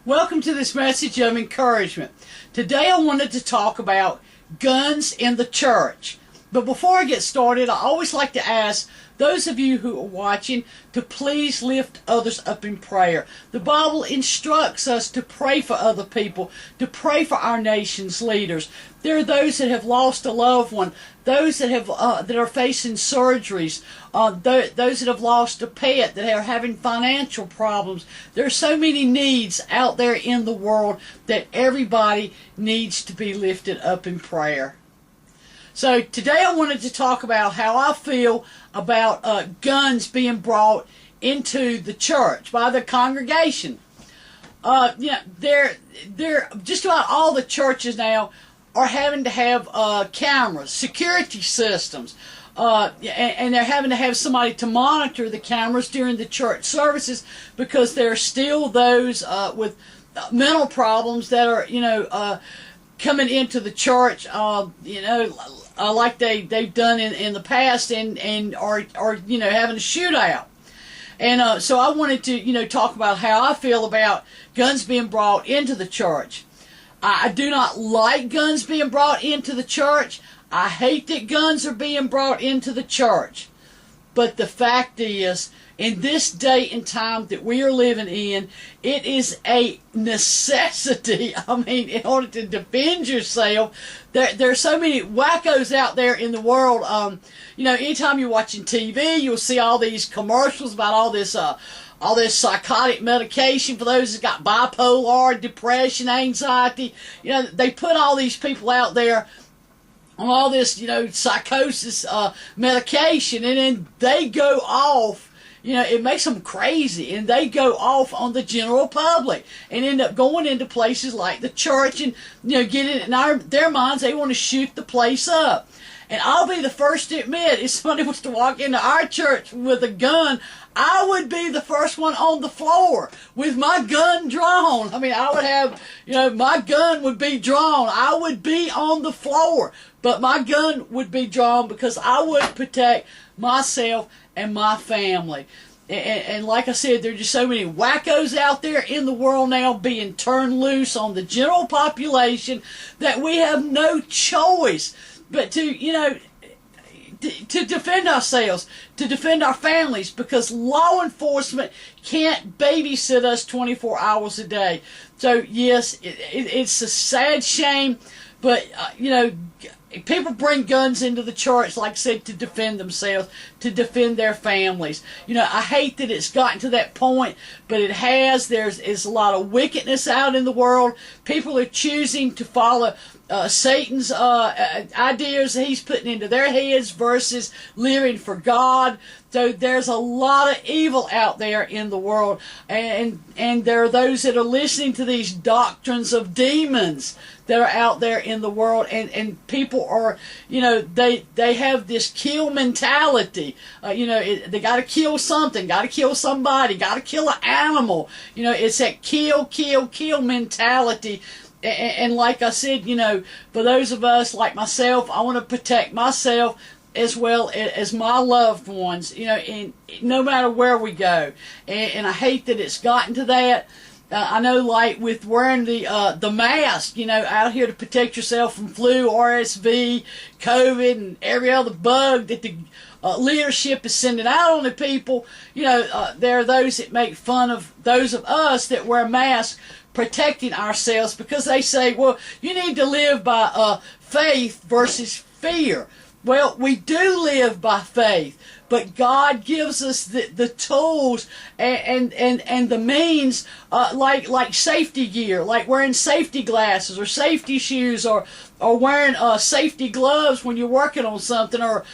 Welcome to this message of encouragement. Today I wanted to talk about guns in the church. But before I get started, I always like to ask those of you who are watching to please lift others up in prayer. The Bible instructs us to pray for other people, to pray for our nation's leaders. There are those that have lost a loved one, those that have that are facing surgeries, those that have lost a pet, that are having financial problems. There are so many needs out there in the world that everybody needs to be lifted up in prayer. So today I wanted to talk about how I feel about guns being brought into the church by the congregation. They're just about all the churches now are having to have cameras, security systems, and they're having to have somebody to monitor the cameras during the church services because there are still those with mental problems that are, coming into the church, like they've done in the past, and are having a shootout. And so I wanted to talk about how I feel about guns being brought into the church. I do not like guns being brought into the church. I hate that guns are being brought into the church. But the fact is, in this day and time that we are living in, it is a necessity. I mean, in order to defend yourself, there are so many wackos out there in the world. Anytime you're watching TV, you'll see all these commercials about all this psychotic medication for those that got bipolar, depression, anxiety. They put all these people out there on all this, psychosis medication, and then they go off. It makes them crazy, and they go off on the general public and end up going into places like the church and, getting in their minds, they want to shoot the place up. And I'll be the first to admit, if somebody was to walk into our church with a gun, I would be the first one on the floor with my gun drawn. I mean, I would have, my gun would be drawn. I would be on the floor, but my gun would be drawn because I would protect myself and my family. And like I said, there are just so many wackos out there in the world now being turned loose on the general population that we have no choice but to defend ourselves, to defend our families, because law enforcement can't babysit us 24 hours a day. So yes, it's a sad shame, but people bring guns into the church, like I said, to defend themselves, to defend their families. I hate that it's gotten to that point, but it has. There's a lot of wickedness out in the world. People are choosing to follow Satan's ideas that he's putting into their heads versus living for God. So there's a lot of evil out there in the world, and there are those that are listening to these doctrines of demons that are out there in the world, and people are, they have this kill mentality. They got to kill something, got to kill somebody, got to kill an animal. It's that kill mentality. And like I said, for those of us like myself, I want to protect myself as well as my loved ones, and no matter where we go. And I hate that it's gotten to that. I know, like with wearing the mask, out here to protect yourself from flu, RSV, COVID, and every other bug that the leadership is sending out on the people. There are those that make fun of those of us that wear masks, protecting ourselves, because they say, well, you need to live by faith versus fear. Well, we do live by faith, but God gives us the tools and the means, like safety gear, like wearing safety glasses or safety shoes, or wearing safety gloves when you're working on something, or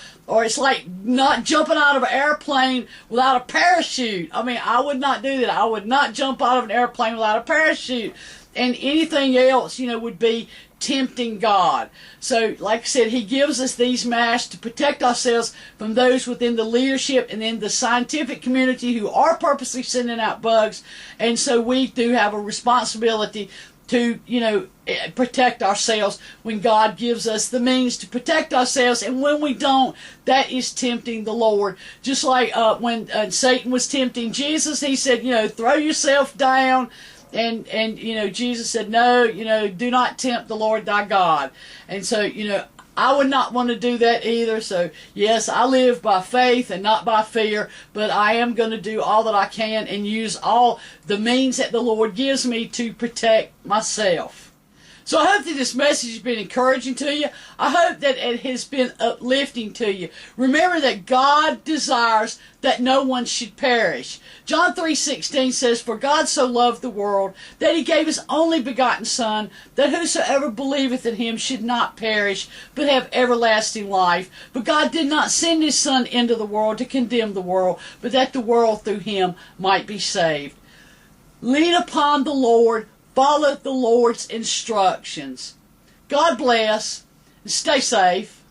it's like not jumping out of an airplane without a parachute. I mean, I would not do that. I would not jump out of an airplane without a parachute. And anything else, would be tempting God. So, like I said, He gives us these masks to protect ourselves from those within the leadership and in the scientific community who are purposely sending out bugs. And so we do have a responsibility to, protect ourselves when God gives us the means to protect ourselves. And when we don't, that is tempting the Lord. Just like when Satan was tempting Jesus, he said, throw yourself down And you know, Jesus said, no, you know, do not tempt the Lord thy God. And so, you know, I would not want to do that either. So, yes, I live by faith and not by fear, but I am going to do all that I can and use all the means that the Lord gives me to protect myself. So I hope that this message has been encouraging to you. I hope that it has been uplifting to you. Remember that God desires that no one should perish. John 3:16 says, for God so loved the world that he gave his only begotten Son, that whosoever believeth in him should not perish, but have everlasting life. But God did not send his Son into the world to condemn the world, but that the world through him might be saved. Lean upon the Lord. Follow the Lord's instructions. God bless. Stay safe.